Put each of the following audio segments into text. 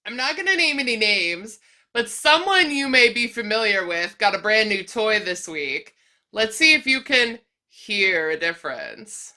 I'm not going to name any names, but someone you may be familiar with got a brand new toy this week. Let's see if you can hear a difference.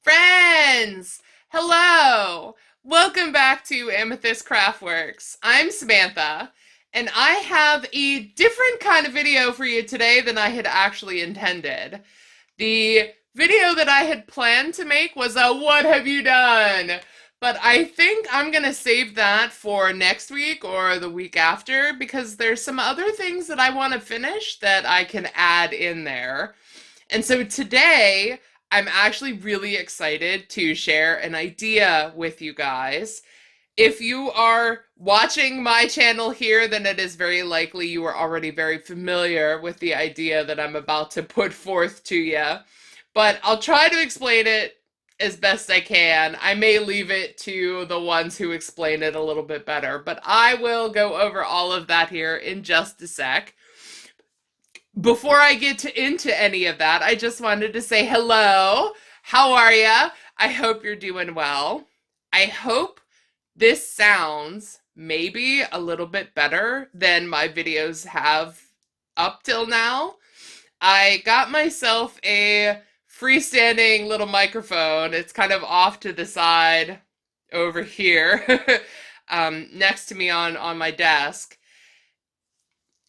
Friends! Hello! Welcome back to Amethyst Craftworks. I'm Samantha, and I have a different kind of video for you today than I had actually intended. The video that I had planned to make was a "What have you done?" But I think I'm gonna save that for next week or the week after because there's some other things that I want to finish that I can add in there. And so today, I'm actually really excited to share an idea with you guys. If you are watching my channel here, then it is very likely you are already very familiar with the idea that I'm about to put forth to you. But I'll try to explain it as best I can. I may leave it to the ones who explain it a little bit better, but I will go over all of that here in just a sec. Before I get into any of that, I just wanted to say hello. How are ya? I hope you're doing well. I hope this sounds maybe a little bit better than my videos have up till now. I got myself a freestanding little microphone. It's kind of off to the side over here, next to me on my desk.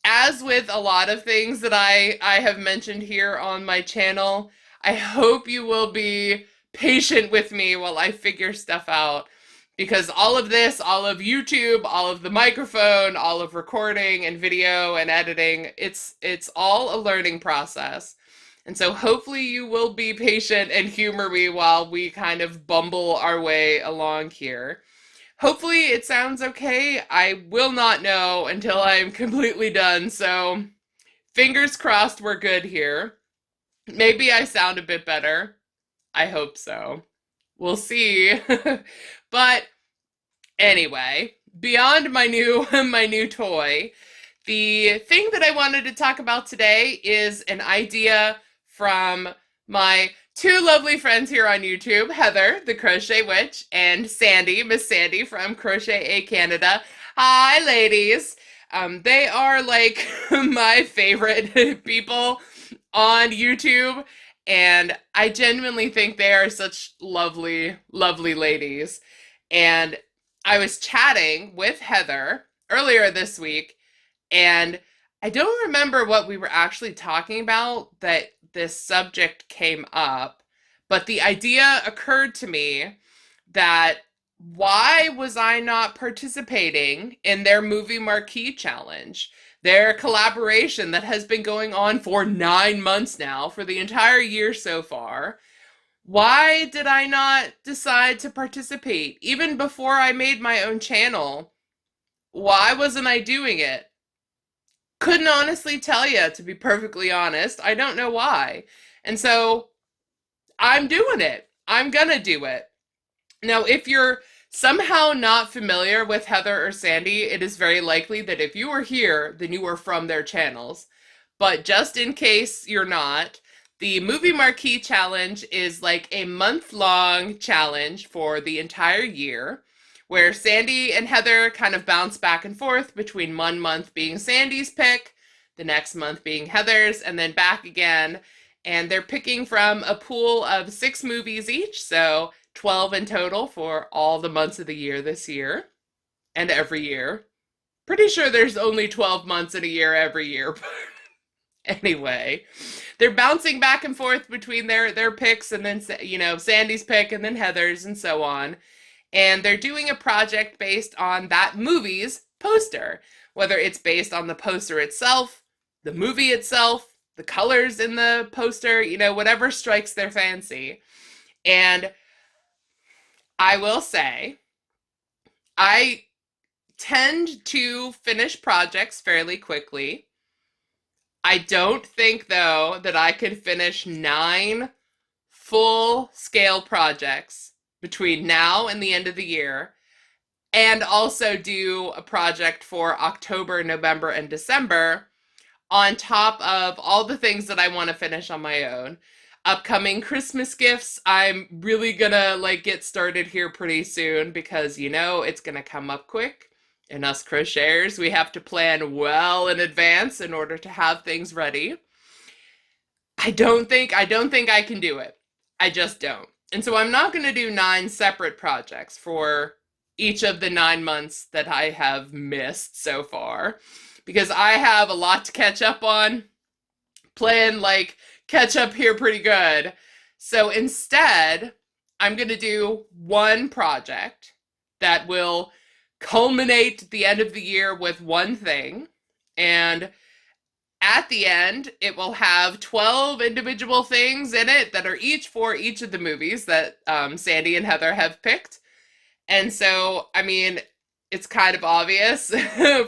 As with a lot of things that I have mentioned here on my channel, I hope you will be patient with me while I figure stuff out. Because all of this, all of YouTube, all of the microphone, all of recording and video and editing, it's all a learning process. And so hopefully you will be patient and humor me while we kind of bumble our way along here. Hopefully it sounds okay. I will not know until I'm completely done, so fingers crossed we're good here. Maybe I sound a bit better. I hope so. We'll see. But anyway, beyond my new toy, the thing that I wanted to talk about today is an idea from my two lovely friends here on YouTube, Heather, the Crochet Witch, and Sandy, Miss Sandy from Crochet A Canada. Hi, ladies. They are like my favorite people on YouTube, and I genuinely think they are such lovely, lovely ladies. And I was chatting with Heather earlier this week, and I don't remember what we were actually talking about that this subject came up, but the idea occurred to me that why was I not participating in their Movie Marquee challenge? Their collaboration that has been going on for 9 months now, for the entire year so far. Why did I not decide to participate? Even before I made my own channel, why wasn't I doing it? Couldn't honestly tell you, to be perfectly honest. I don't know why. And so I'm doing it. I'm gonna do it. Now, if you're somehow not familiar with Heather or Sandy, it is very likely that if you are here, then you are from their channels. But just in case you're not, the Movie Marquee Challenge is like a month-long challenge for the entire year, where Sandy and Heather kind of bounce back and forth between 1 month being Sandy's pick, the next month being Heather's, and then back again. And they're picking from a pool of 6 movies each, so 12 in total for all the months of the year this year, and every year. Pretty sure there's only 12 months in a year every year. Anyway, they're bouncing back and forth between their picks, and then, Sandy's pick and then Heather's and so on. And they're doing a project based on that movie's poster, whether it's based on the poster itself, the movie itself, the colors in the poster, whatever strikes their fancy. And I will say, I tend to finish projects fairly quickly. I don't think, though, that I can finish 9 full-scale projects between now and the end of the year and also do a project for October, November, and December on top of all the things that I want to finish on my own. Upcoming Christmas gifts, I'm really gonna like get started here pretty soon because it's gonna come up quick. And us crocheters, we have to plan well in advance in order to have things ready. I don't think I can do it. I just don't. And so I'm not going to do 9 separate projects for each of the 9 months that I have missed so far because I have a lot to catch up on. Plan like catch up here pretty good. So instead, I'm going to do one project that will culminate the end of the year with one thing. And at the end, it will have 12 individual things in it that are each for each of the movies that Sandy and Heather have picked. And so, I mean, it's kind of obvious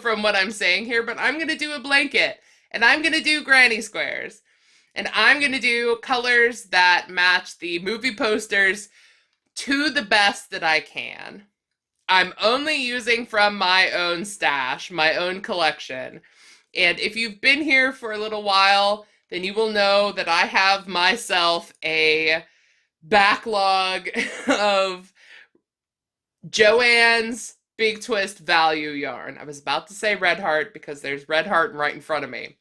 from what I'm saying here, but I'm going to do a blanket, and I'm going to do granny squares, and I'm going to do colors that match the movie posters to the best that I can. I'm only using from my own stash, my own collection. And if you've been here for a little while, then you will know that I have myself a backlog of Joann's Big Twist Value yarn. I was about to say Red Heart because there's Red Heart right in front of me.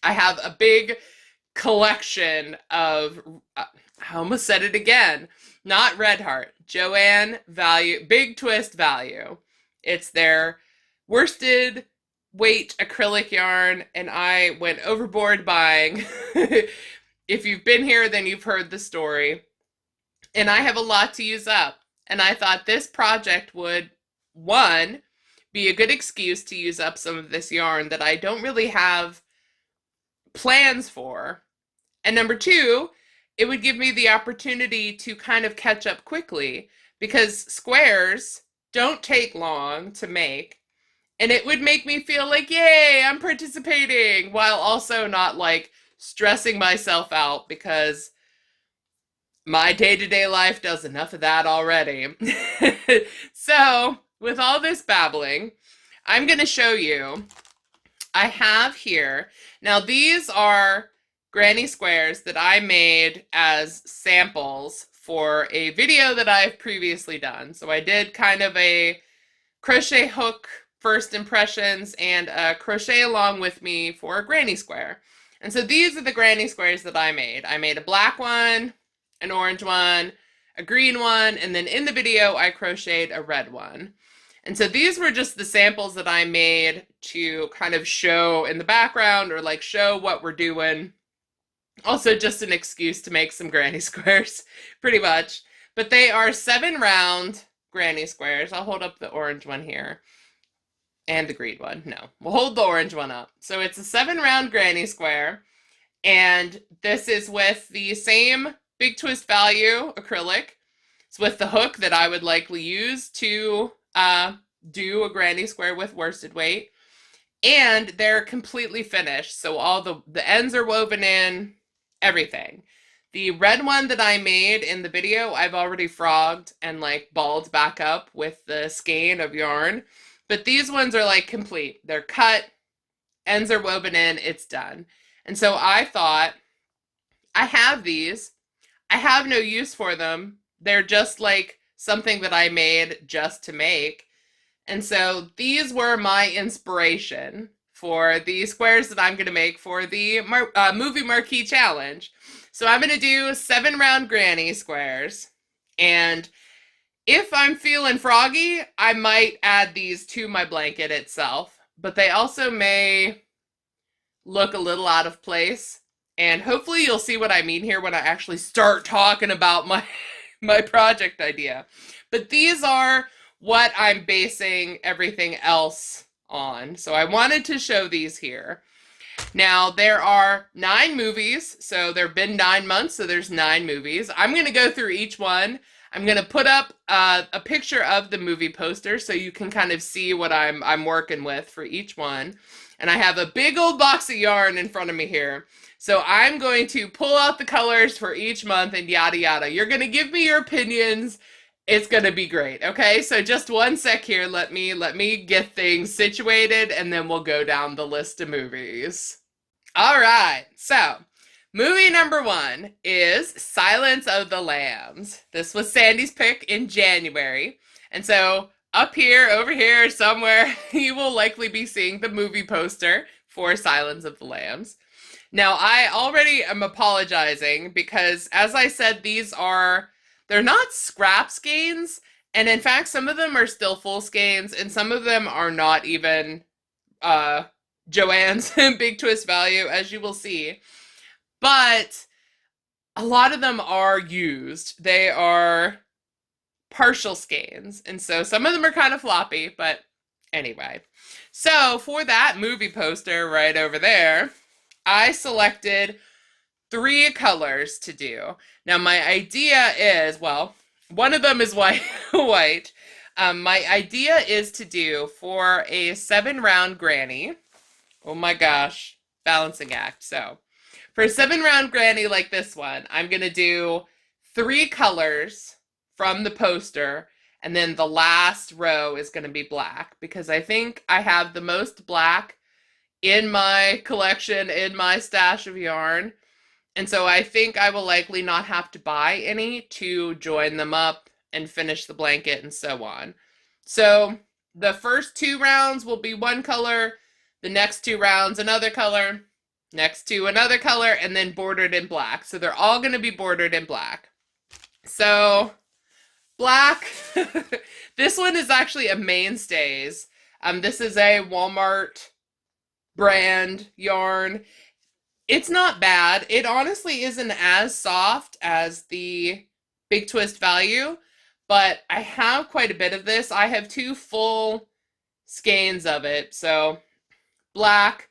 I have a big collection of, I almost said it again, not Red Heart, Joann Value, Big Twist Value. It's their worsted weight acrylic yarn, and I went overboard buying. If you've been here, then you've heard the story. And I have a lot to use up. And I thought this project would, one, be a good excuse to use up some of this yarn that I don't really have plans for. And number two, it would give me the opportunity to kind of catch up quickly because squares don't take long to make. And it would make me feel like, yay, I'm participating, while also not like stressing myself out because my day-to-day life does enough of that already. So, with all this babbling, I'm going to show you, I have here, now these are granny squares that I made as samples for a video that I've previously done. So I did kind of a crochet hook first impressions and a crochet along with me for a granny square. And so these are the granny squares that I made. I made a black one, an orange one, a green one, and then in the video I crocheted a red one. And so these were just the samples that I made to kind of show in the background or like show what we're doing. Also just an excuse to make some granny squares, pretty much. But they are 7 round granny squares. I'll hold up the orange one here. And the green one. No, we'll hold the orange one up. So it's a 7 round granny square. And this is with the same Big Twist Value acrylic. It's with the hook that I would likely use to do a granny square with worsted weight. And they're completely finished. So all the ends are woven in, everything. The red one that I made in the video, I've already frogged and like balled back up with the skein of yarn. But these ones are like complete. They're cut, ends are woven in, it's done. And so I thought, I have these. I have no use for them. They're just like something that I made just to make. And so these were my inspiration for the squares that I'm going to make for the Movie Marquee Challenge. So I'm going to do 7 round granny squares. And if I'm feeling froggy, I might add these to my blanket itself, but they also may look a little out of place. And hopefully you'll see what I mean here when I actually start talking about my project idea. But these are what I'm basing everything else on. So I wanted to show these here. Now, there are 9 movies, so there have been 9 months, so there's 9 movies. I'm going to go through each one. I'm going to put up a picture of the movie poster so you can kind of see what I'm working with for each one. And I have a big old box of yarn in front of me here. So I'm going to pull out the colors for each month and yada yada. You're going to give me your opinions It's gonna be great. Okay, so just one sec here. Let me get things situated, and then we'll go down the list of movies. All right, so movie number one is Silence of the Lambs. This was Sandy's pick in January, and so up here, over here, somewhere, you will likely be seeing the movie poster for Silence of the Lambs. Now, I already am apologizing because, as I said, they're not scrap skeins, and in fact, some of them are still full skeins, and some of them are not even uh, Joanne's Big Twist value, as you will see. But a lot of them are used. They are partial skeins, and so some of them are kind of floppy, but anyway. So for that movie poster right over there, I selected three colors to do. Now my idea is, well, one of them is white. white. My idea is to do for a 7-round granny. Oh my gosh, balancing act. So for a 7-round granny like this one, I'm gonna do three colors from the poster, and then the last row is gonna be black because I think I have the most black in my collection, in my stash of yarn. And so I think I will likely not have to buy any to join them up and finish the blanket and so on. So the first 2 rounds will be one color, the next 2 rounds another color, next two another color, and then bordered in black. So they're all going to be bordered in black. So black, this one is actually a Mainstays. This is a Walmart brand yarn. It's not bad. It honestly isn't as soft as the Big Twist value, but I have quite a bit of this. I have 2 full skeins of it. So black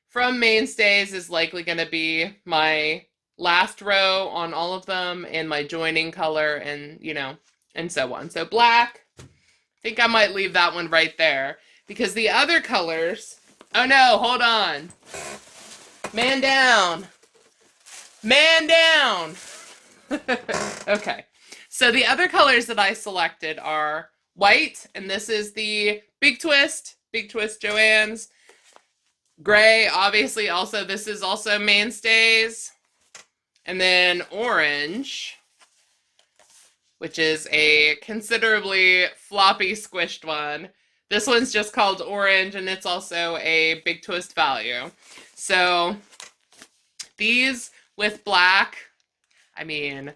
from Mainstays is likely going to be my last row on all of them, and my joining color, and and so on. So black, I think I might leave that one right there because the other colors, oh no, hold on. Man down. Man down. Okay. So the other colors that I selected are white, and this is the Big Twist Joanne's. Gray, obviously, also, this is also Mainstays. And then orange, which is a considerably floppy squished one. This one's just called orange, and it's also a Big Twist value. So these with black, I mean,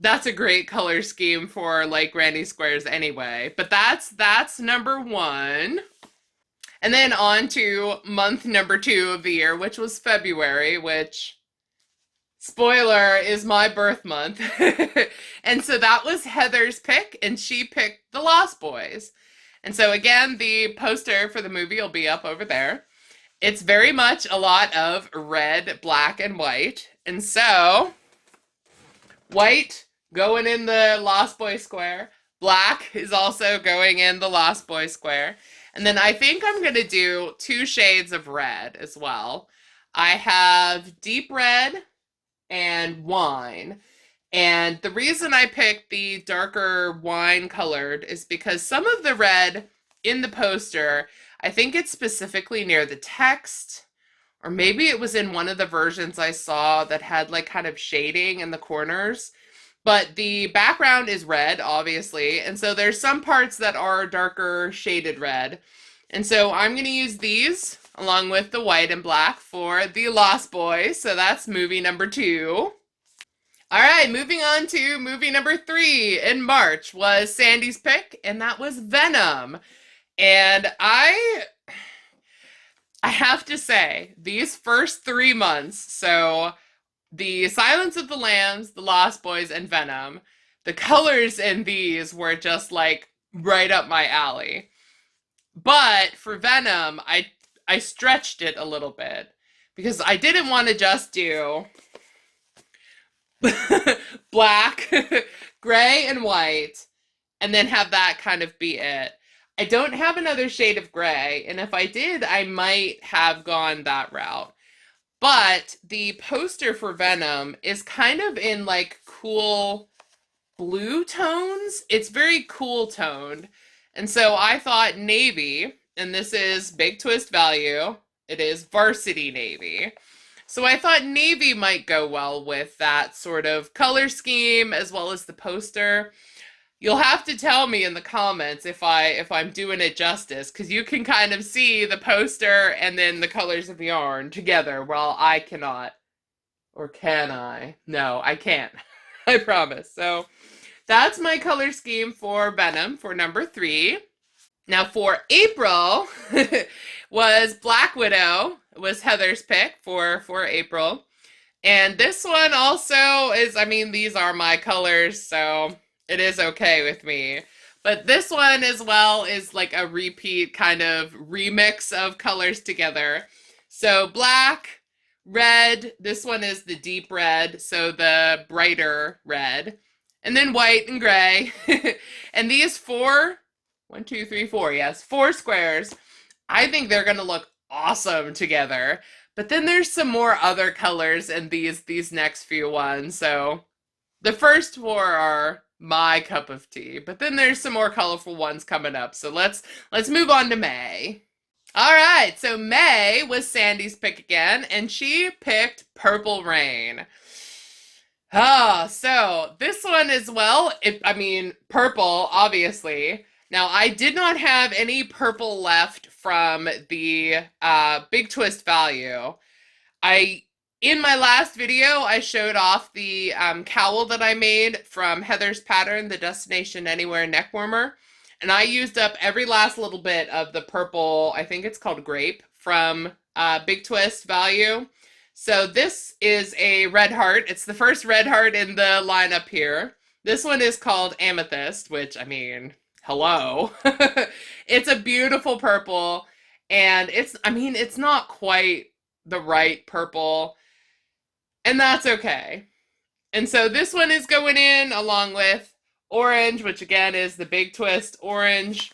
that's a great color scheme for like granny squares anyway. But that's number one. And then on to month number 2 of the year, which was February, which, spoiler, is my birth month. And so that was Heather's pick, and she picked The Lost Boys. And so again, the poster for the movie will be up over there. It's very much a lot of red, black, and white. And so, white going in the Lost Boy square. Black is also going in the Lost Boy square. And then I think I'm going to do 2 shades of red as well. I have deep red and wine. And the reason I picked the darker wine colored is because some of the red in the poster, I think it's specifically near the text, or maybe it was in one of the versions I saw that had like kind of shading in the corners. But the background is red, obviously, and so there's some parts that are darker shaded red. And so I'm going to use these along with the white and black for the Lost Boys. So that's movie number 2. All right, moving on to movie number 3 in March was Sandy's pick, and that was Venom. And I have to say, these first 3 months, so the Silence of the Lambs, the Lost Boys, and Venom, the colors in these were just like right up my alley. But for Venom, I stretched it a little bit because I didn't want to just do black, gray, and white, and then have that kind of be it. I don't have another shade of gray, and if I did, I might have gone that route. But the poster for Venom is kind of in like cool blue tones. It's very cool toned. And so I thought navy, and this is big twist value. It is varsity navy. So I thought navy might go well with that sort of color scheme as well as the poster. You'll have to tell me in the comments if I'm doing it justice, because you can kind of see the poster and then the colors of the yarn together, while I cannot. Or can I? No, I can't. I promise. So that's my color scheme for Venom for number 3. Now for April was Black Widow, was Heather's pick for April. And this one also is, I mean, these are my colors, so it is okay with me. But this one as well is like a repeat kind of remix of colors together. So black, red, this one is the deep red, so the brighter red. And then white and gray. And these 4, 1, 2, 3, 4, yes, 4 squares, I think they're gonna look awesome together. But then there's some more other colors in these next few ones. So the first 4 are my cup of tea, but then there's some more colorful ones coming up. So let's move on to May. All right, so May was Sandy's pick again, and she picked Purple Rain. So this one as well, I mean, purple, obviously. Now, I did not have any purple left from the Big Twist value. In my last video, I showed off the cowl that I made from Heather's pattern, the Destination Anywhere neck warmer. And I used up every last little bit of the purple, I think it's called grape, from Big Twist value. So this is a red heart. It's the first red heart in the lineup here. This one is called Amethyst, which, I mean, hello. It's a beautiful purple, and it's not quite the right purple, and that's okay. And so this one is going in along with orange, which again is the Big Twist orange,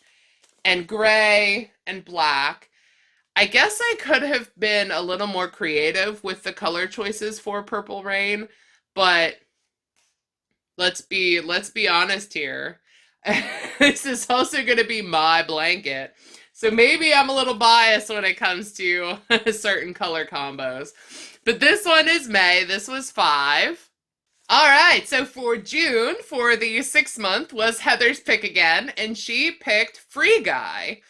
and gray and black. I guess I could have been a little more creative with the color choices for Purple Rain, but let's be honest here. This is also going to be my blanket. So maybe I'm a little biased when it comes to certain color combos. But this one is May. This was 5. All right, so for June, for the 6th month, was Heather's pick again, and she picked Free Guy.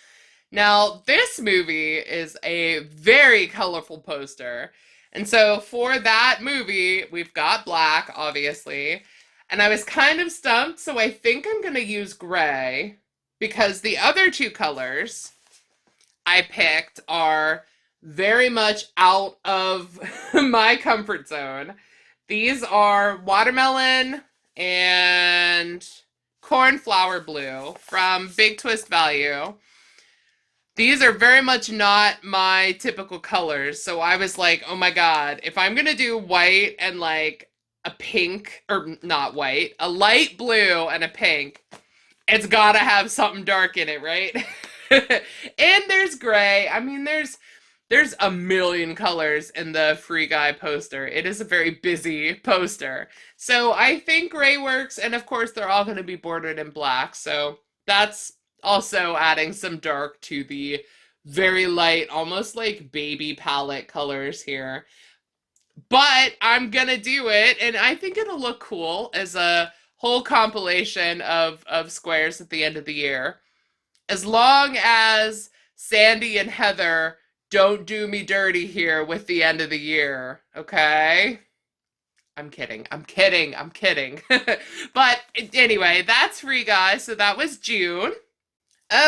Now, this movie is a very colorful poster. And so for that movie, we've got black, obviously. And I was kind of stumped, so I think I'm going to use gray, because the other 2 colors I picked are very much out of my comfort zone. These are watermelon and cornflower blue from Big Twist value. These are very much not my typical colors, so I was like, oh my god, if I'm gonna do white and like a pink, or not white, a light blue and a pink, it's gotta have something dark in it, right? And there's gray. I mean, there's a million colors in the Free Guy poster. It is a very busy poster. So I think gray works, and of course they're all going to be bordered in black, so that's also adding some dark to the very light, almost like baby palette colors here. But I'm gonna do it, and I think it'll look cool as a whole compilation of squares at the end of the year. As long as Sandy and Heather don't do me dirty here with the end of the year, okay? I'm kidding. But anyway, that's Free Guy, so that was June.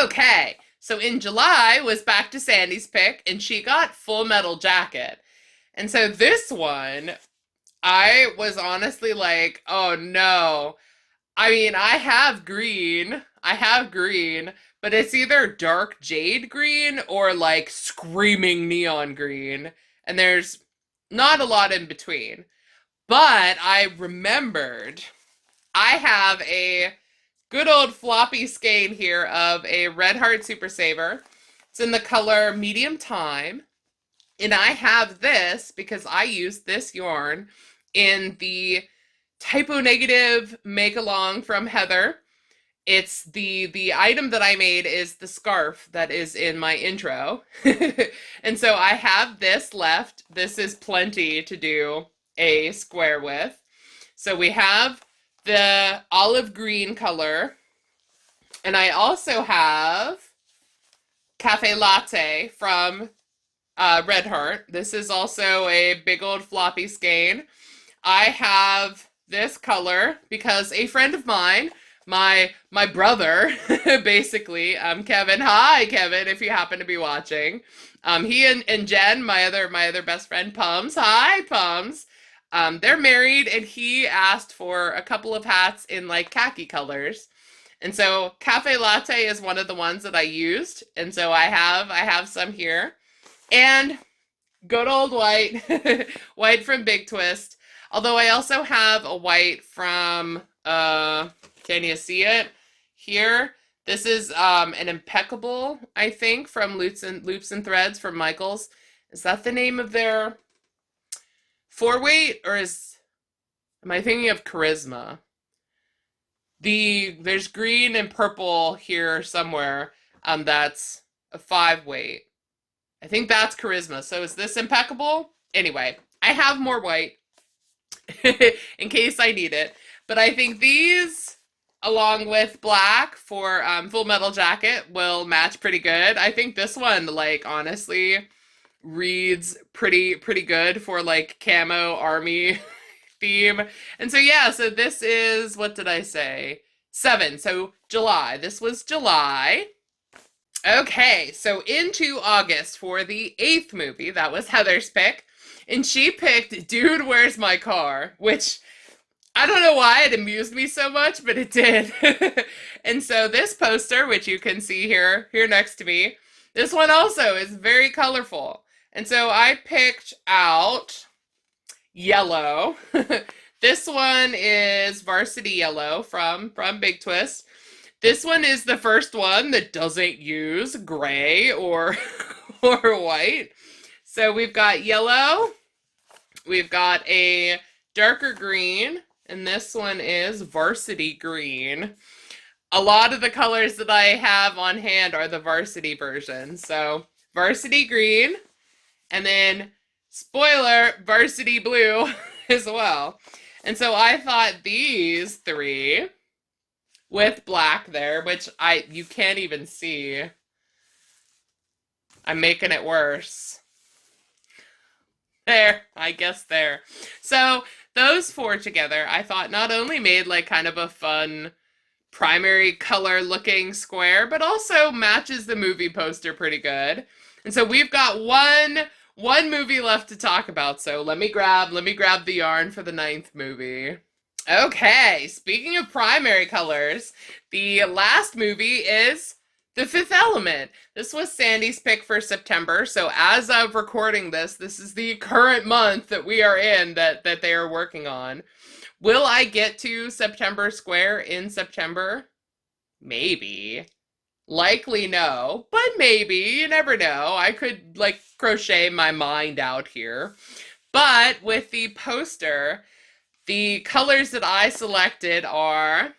Okay, so in July was back to Sandy's pick, and she got Full Metal Jacket. And so this one, I was honestly like, oh no. I mean, I have green, but it's either dark jade green or like screaming neon green, and there's not a lot in between. But I remembered I have a good old floppy skein here of a Red Heart Super Saver. It's in the color Medium Time. And I have this because I used this yarn in the typo negative make along from Heather. It's the item that I made is the scarf that is in my intro. And so I have this left. This is plenty to do a square with. So we have the olive green color, and I also have cafe latte from Red Heart. This is also a big old floppy skein. I have this color because a friend of mine, my brother, basically, Kevin. Hi, Kevin, if you happen to be watching. He and Jen, my other best friend, Pums. Hi, Pums. They're married, and he asked for a couple of hats in like khaki colors. And so cafe latte is one of the ones that I used, and so I have some here. And good old white, white from Big Twist. Although I also have a white from, can you see it? Here. This is an Impeccable, I think, from Loops and Threads from Michaels. Is that the name of their 4-weight, or am I thinking of Charisma? There's green and purple here somewhere, that's a 5-weight. I think that's Charisma. So is this Impeccable? Anyway, I have more white in case I need it. But I think these, along with black for Full Metal Jacket, will match pretty good. I think this one, like, honestly, reads pretty good for, like, camo army theme. And so, yeah, so this is, what did I say? 7. So July. This was July. Okay, so into August for the 8th movie. That was Heather's pick. And she picked Dude, Where's My Car? Which, I don't know why it amused me so much, but it did. And so this poster, which you can see here next to me, this one also is very colorful. And so I picked out yellow. This one is Varsity Yellow from Big Twist. This one is the first one that doesn't use gray or white. So we've got yellow, we've got a darker green, and this one is Varsity Green. A lot of the colors that I have on hand are the Varsity version. So Varsity Green, and then, spoiler, Varsity Blue as well. And so I thought these 3 with black there, which you can't even see. I'm making it worse. There, I guess there. So those 4 together, I thought not only made like kind of a fun primary color looking square, but also matches the movie poster pretty good. And so we've got one movie left to talk about. So let me grab the yarn for the 9th movie. Okay, speaking of primary colors, the last movie is The Fifth Element. This was Sandy's pick for September, so as of recording this is the current month that we are in that they are working on. Will I get to September Square in September? Maybe. Likely no, but maybe. You never know. I could, like, crochet my mind out here. But with the poster, the colors that I selected are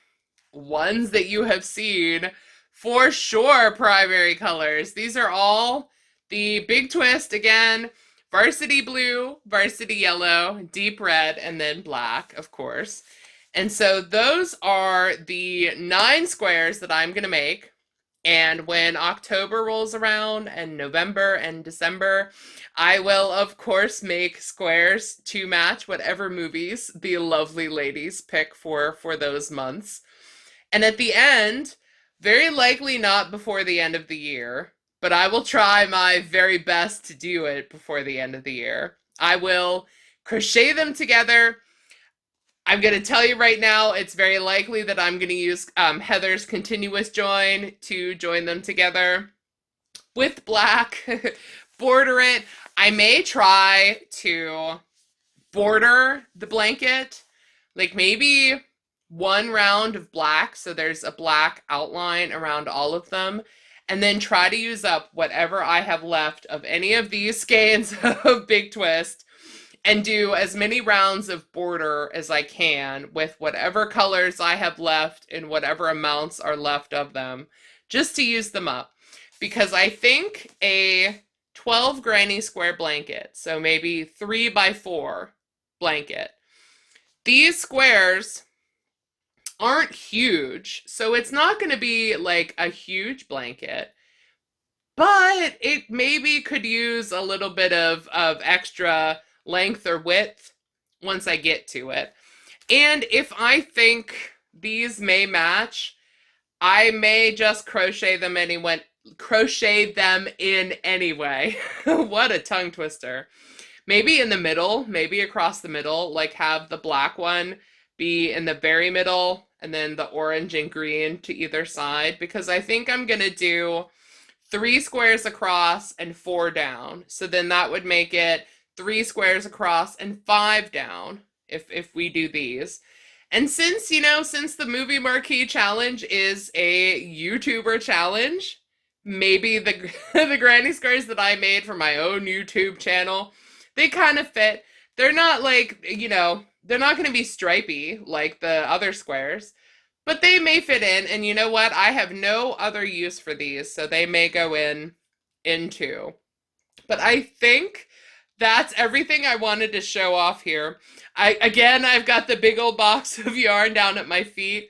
ones that you have seen for sure, primary colors. These are all the Big Twist again, Varsity Blue, Varsity Yellow, Deep Red, and then black, of course. And so those are the 9 squares that I'm going to make. And when October rolls around and November and December, I will, of course, make squares to match whatever movies the lovely ladies pick for those months. And at the end, very likely not before the end of the year, but I will try my very best to do it before the end of the year. I will crochet them together. I'm going to tell you right now, it's very likely that I'm going to use Heather's continuous join to join them together with black, border it. I may try to border the blanket, like maybe 1 round of black, so there's a black outline around all of them, and then try to use up whatever I have left of any of these skeins of Big Twist, and do as many rounds of border as I can with whatever colors I have left and whatever amounts are left of them, just to use them up. Because I think a 12 granny square blanket, so maybe 3 by 4 blanket, these squares aren't huge, so it's not going to be like a huge blanket, but it maybe could use a little bit of extra length or width once I get to it. And if I think these may match, I may just crochet them in anyway. What a tongue twister. Maybe in the middle, maybe across the middle, like have the black one be in the very middle and then the orange and green to either side, because I think I'm gonna do 3 squares across and 4 down. So then that would make it 3 squares across and 5 down if we do these. And since, since the Movie Marquee challenge is a YouTuber challenge, maybe the the granny squares that I made for my own YouTube channel, they kind of fit. They're not like, they're not going to be stripy like the other squares, but they may fit in. And you know what? I have no other use for these, so they may go in too. But I think that's everything I wanted to show off here. I've got the big old box of yarn down at my feet.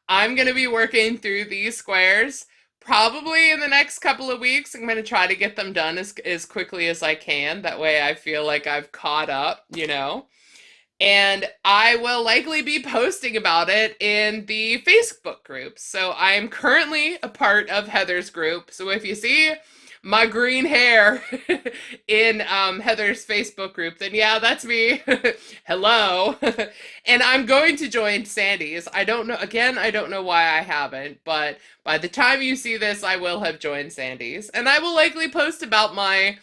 I'm going to be working through these squares probably in the next couple of weeks. I'm going to try to get them done as quickly as I can. That way I feel like I've caught up, And I will likely be posting about it in the Facebook group. So I'm currently a part of Heather's group. So if you see my green hair in Heather's Facebook group, then yeah, that's me. Hello. And I'm going to join Sandy's. I don't know why I haven't, but by the time you see this, I will have joined Sandy's. And I will likely post about my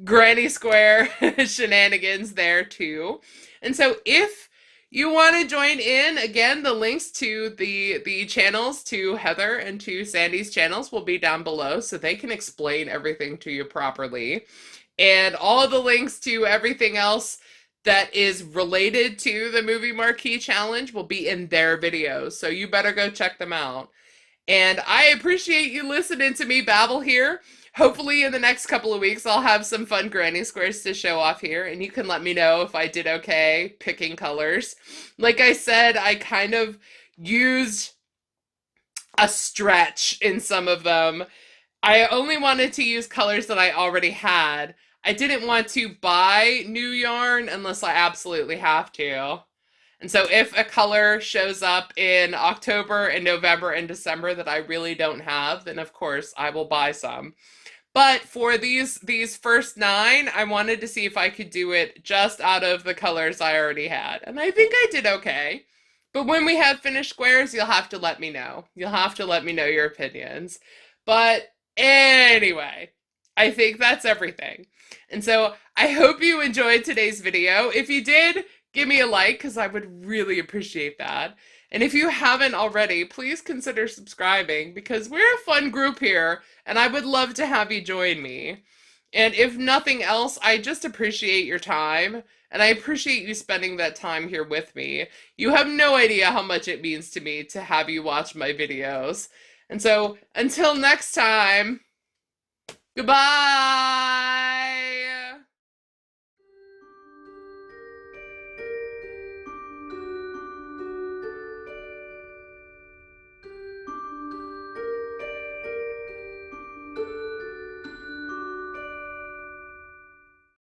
granny square shenanigans there too. And so if you want to join in, again, the links to the channels to Heather and to Sandy's channels will be down below, so they can explain everything to you properly. And all the links to everything else that is related to the Movie Marquee Challenge will be in their videos, so you better go check them out. And I appreciate you listening to me babble here. Hopefully in the next couple of weeks, I'll have some fun granny squares to show off here, and you can let me know if I did okay picking colors. Like I said, I kind of used a stretch in some of them. I only wanted to use colors that I already had. I didn't want to buy new yarn unless I absolutely have to. And so if a color shows up in October and November and December that I really don't have, then of course I will buy some. But for these first 9, I wanted to see if I could do it just out of the colors I already had. And I think I did okay. But when we have finished squares, you'll have to let me know. You'll have to let me know your opinions. But anyway, I think that's everything. And so I hope you enjoyed today's video. If you did, give me a like, because I would really appreciate that. And if you haven't already, please consider subscribing, because we're a fun group here, and I would love to have you join me. And if nothing else, I just appreciate your time, and I appreciate you spending that time here with me. You have no idea how much it means to me to have you watch my videos. And so, until next time, goodbye!